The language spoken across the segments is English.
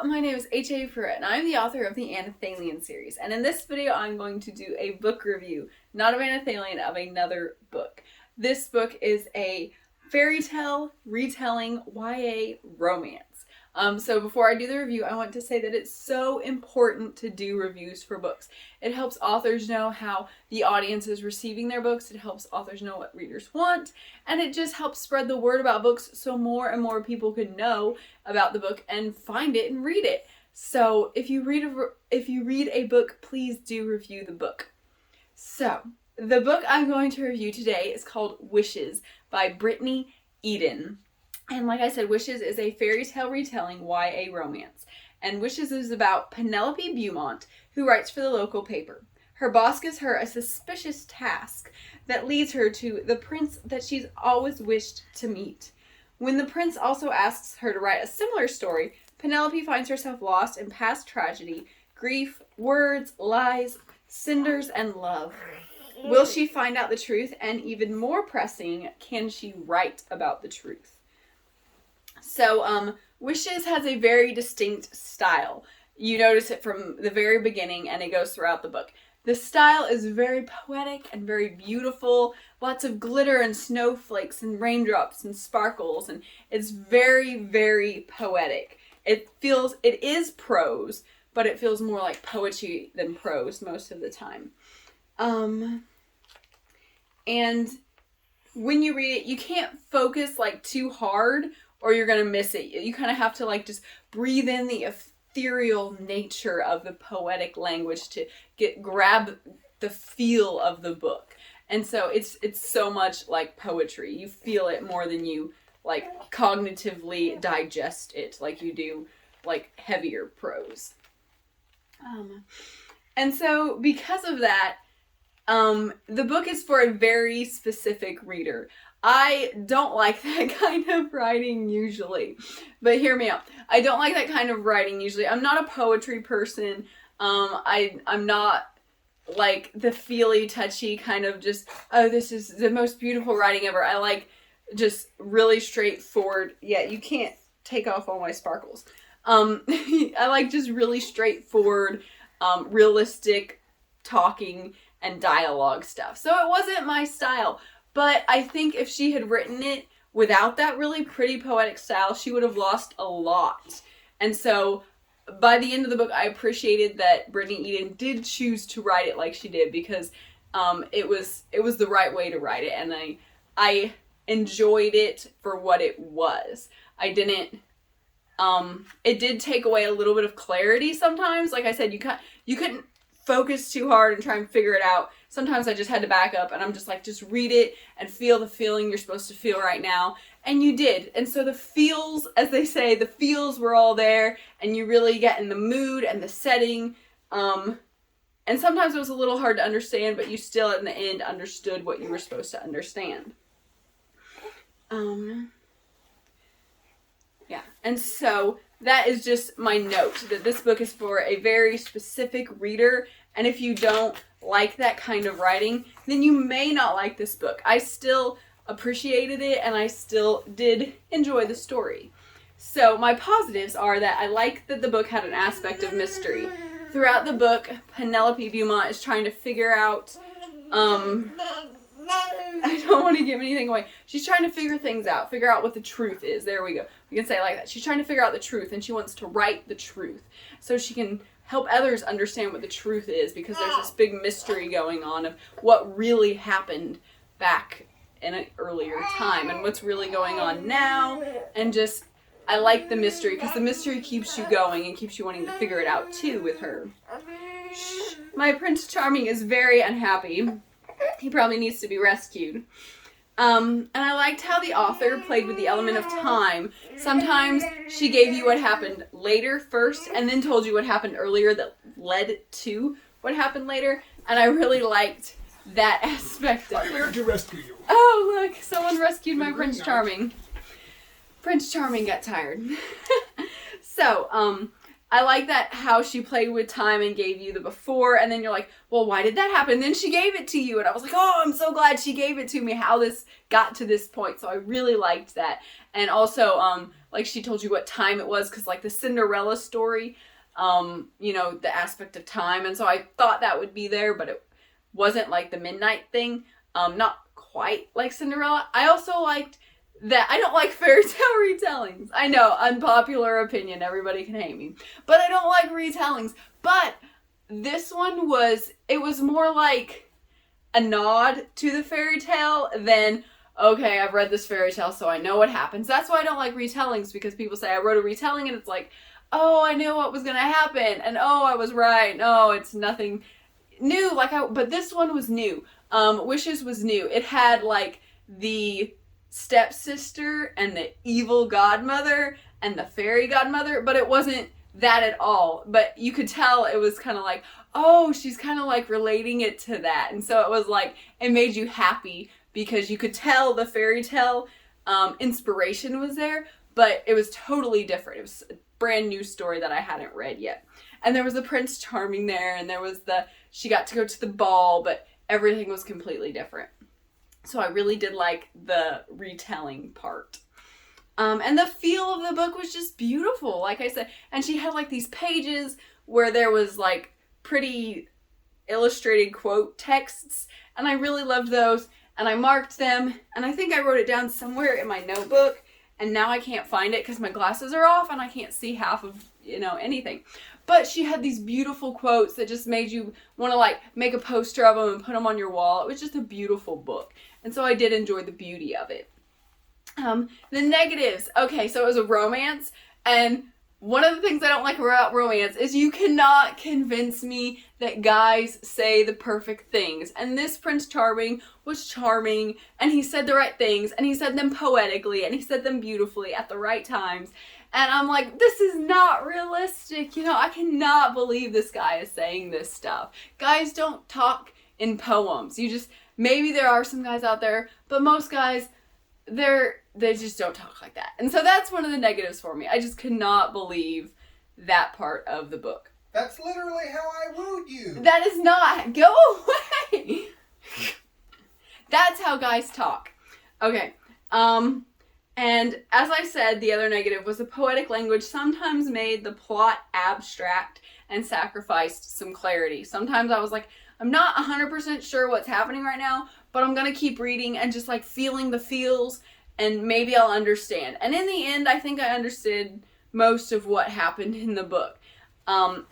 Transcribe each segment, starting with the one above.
Hello, my name is H.A. Pruitt, and I'm the author of the Anathalian series. And in this video, I'm going to do a book review, not of Anathalian, of another book. This book is a fairy tale retelling YA romance. So before I do the review, I want to say that it's so important to do reviews for books. It helps authors know how the audience is receiving their books. It helps authors know what readers want. And it just helps spread the word about books so more and more people can know about the book and find it and read it. So if you read a book, please do review the book. So the book I'm going to review today is called Wishes by Brittany Eden. And like I said, Wishes is a fairy tale retelling YA romance. And Wishes is about Penelope Beaumont, who writes for the local paper. Her boss gives her a suspicious task that leads her to the prince that she's always wished to meet. When the prince also asks her to write a similar story, Penelope finds herself lost in past tragedy, grief, words, lies, cinders, and love. Will she find out the truth? And even more pressing, can she write about the truth? So, Wishes has a very distinct style. You notice it from the very beginning and it goes throughout the book. The style is very poetic and very beautiful. Lots of glitter and snowflakes and raindrops and sparkles, and it's very, very poetic. It is prose, but it feels more like poetry than prose most of the time. And when you read it, you can't focus like too hard or you're going to miss it. You kind of have to like just breathe in the ethereal nature of the poetic language to grab the feel of the book. And so it's so much like poetry. You feel it more than you like cognitively digest it like you do like heavier prose. And so because of that, the book is for a very specific reader. I don't like that kind of writing usually, but hear me out. I don't like that kind of writing usually. I'm not a poetry person. I'm not like the feely, touchy kind of just, oh, this is the most beautiful writing ever. I like just really straightforward. Yeah, you can't take off all my sparkles. I like just really straightforward, realistic talking and dialogue stuff. So it wasn't my style. But I think if she had written it without that really pretty poetic style, she would have lost a lot. And so by the end of the book, I appreciated that Brittany Eden did choose to write it like she did, because it was the right way to write it, and I enjoyed it for what it was. I didn't. It did take away a little bit of clarity sometimes. Like I said, you couldn't focus too hard and try and figure it out. Sometimes I just had to back up and I'm just like, just read it and feel the feeling you're supposed to feel right now. And you did. And so the feels, as they say, the feels were all there and you really get in the mood and the setting. And sometimes it was a little hard to understand, but you still in the end understood what you were supposed to understand. Yeah. And so that is just my note, that this book is for a very specific reader. And if you don't like that kind of writing, then you may not like this book. I still appreciated it and I still did enjoy the story. So my positives are that I like that the book had an aspect of mystery. Throughout the book, Penelope Beaumont is trying to figure out, I don't want to give anything away. She's trying to figure out what the truth is. There we go. We can say it like that. She's trying to figure out the truth, and she wants to write the truth so she can help others understand what the truth is, because there's this big mystery going on of what really happened back in an earlier time and what's really going on now. And just, I like the mystery because the mystery keeps you going and keeps you wanting to figure it out too with her. My Prince Charming is very unhappy. He probably needs to be rescued. And I liked how the author played with the element of time. Sometimes she gave you what happened later first and then told you what happened earlier that led to what happened later. And I really liked that aspect of it. I'm here to rescue you. Oh, look, someone rescued my Prince Charming. Prince Charming got tired. So, I like that how she played with time and gave you the before, and then you're like, well, why did that happen? And then she gave it to you, and I was like, oh, I'm so glad she gave it to me, how this got to this point. So I really liked that. And also, like she told you what time it was, because like the Cinderella story, you know, the aspect of time. And so I thought that would be there, but it wasn't like the midnight thing. Not quite like Cinderella. I also liked that I don't like fairy tale retellings. I know, unpopular opinion, everybody can hate me. But I don't like retellings. But this one was, it was more like a nod to the fairy tale than, okay, I've read this fairy tale, so I know what happens. That's why I don't like retellings, because people say I wrote a retelling and it's like, oh, I knew what was going to happen, and oh, I was right, no, it's nothing new, but this one was new. Wishes was new. It had like the stepsister and the evil godmother and the fairy godmother, but it wasn't that at all. But you could tell it was kind of like, oh, she's kind of like relating it to that. And so it was like, it made you happy because you could tell the fairy tale inspiration was there, but it was totally different. It was a brand new story that I hadn't read yet. And there was the Prince Charming there, and there was she got to go to the ball, but everything was completely different. So I really did like the retelling part. And the feel of the book was just beautiful, like I said. And she had like these pages where there was like pretty illustrated quote texts, and I really loved those. And I marked them, and I think I wrote it down somewhere in my notebook, and now I can't find it because my glasses are off and I can't see half of, you know, anything. But she had these beautiful quotes that just made you want to like make a poster of them and put them on your wall. It was just a beautiful book. And so I did enjoy the beauty of it. The negatives. Okay, so it was a romance, and one of the things I don't like about romance is you cannot convince me that guys say the perfect things. And this Prince Charming was charming, and he said the right things, and he said them poetically, and he said them beautifully at the right times. And I'm like, this is not realistic. You know, I cannot believe this guy is saying this stuff. Guys don't talk in poems. Maybe there are some guys out there, but most guys, they just don't talk like that. And so that's one of the negatives for me. I just could not believe that part of the book. That's literally how I wooed you. That is not. Go away. That's how guys talk. Okay. And as I said, the other negative was the poetic language sometimes made the plot abstract and sacrificed some clarity. Sometimes I was like, I'm not 100% sure what's happening right now, but I'm going to keep reading and just like feeling the feels, and maybe I'll understand. And in the end, I think I understood most of what happened in the book.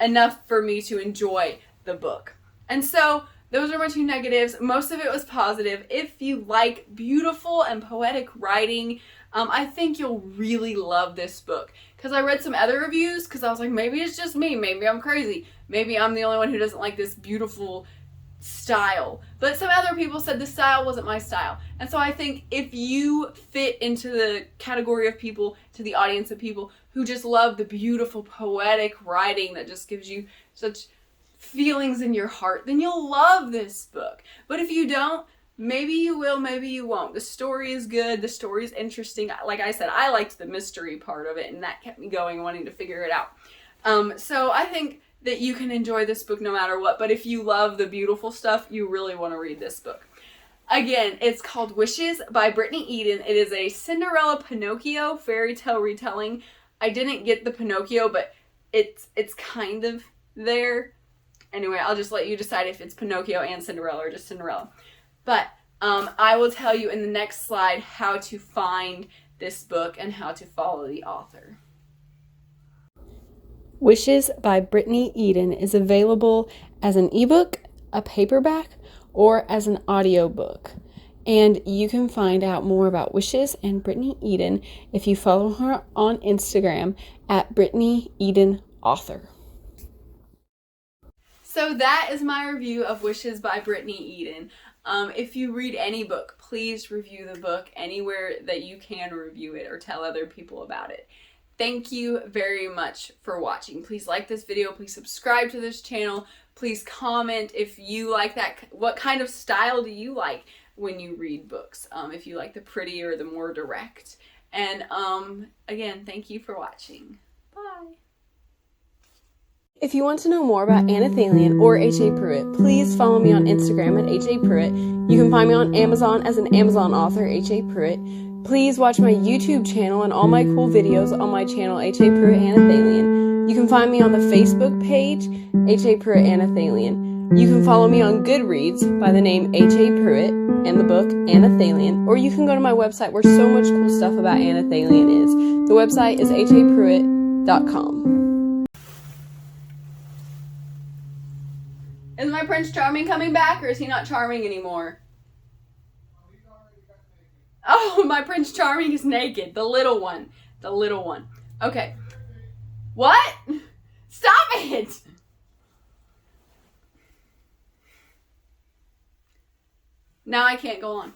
Enough for me to enjoy the book. And so those are my two negatives. Most of it was positive. If you like beautiful and poetic writing, I think you'll really love this book. Because I read some other reviews, because I was like, maybe it's just me. Maybe I'm crazy. Maybe I'm the only one who doesn't like this beautiful style. But some other people said the style wasn't my style. And so I think if you fit into the category of people, to the audience of people who just love the beautiful poetic writing that just gives you such feelings in your heart, then you'll love this book. But if you don't, maybe you will, maybe you won't. The story is good. The story is interesting. Like I said, I liked the mystery part of it, and that kept me going, wanting to figure it out. So I think that you can enjoy this book no matter what. But if you love the beautiful stuff, you really want to read this book. Again, it's called Wishes by Brittany Eden. It is a Cinderella Pinocchio fairy tale retelling. I didn't get the Pinocchio, but it's kind of there. Anyway, I'll just let you decide if it's Pinocchio and Cinderella or just Cinderella. But I will tell you in the next slide how to find this book and how to follow the author. Wishes by Brittany Eden is available as an ebook, a paperback, or as an audiobook. And you can find out more about Wishes and Brittany Eden if you follow her on Instagram at Brittany Eden Author. So that is my review of Wishes by Brittany Eden. If you read any book, please review the book anywhere that you can review it or tell other people about it. Thank you very much for watching. Please like this video. Please subscribe to this channel. Please comment if you like that. What kind of style do you like when you read books? If you like the pretty or the more direct. And again, thank you for watching. Bye. If you want to know more about Anna Thalian or H.A. Pruitt, please follow me on Instagram at H.A. Pruitt. You can find me on Amazon as an Amazon author, H.A. Pruitt. Please watch my YouTube channel and all my cool videos on my channel, H.A. Pruitt Anna Thalian. You can find me on the Facebook page, H.A. Pruitt Anna Thalian. You can follow me on Goodreads by the name H.A. Pruitt and the book Anna Thalian, or you can go to my website where so much cool stuff about Anna Thalian is. The website is hapruitt.com. Is my Prince Charming coming back, or is he not charming anymore? Oh, my Prince Charming is naked. The little one. The little one. Okay. What? Stop it! Now I can't go on.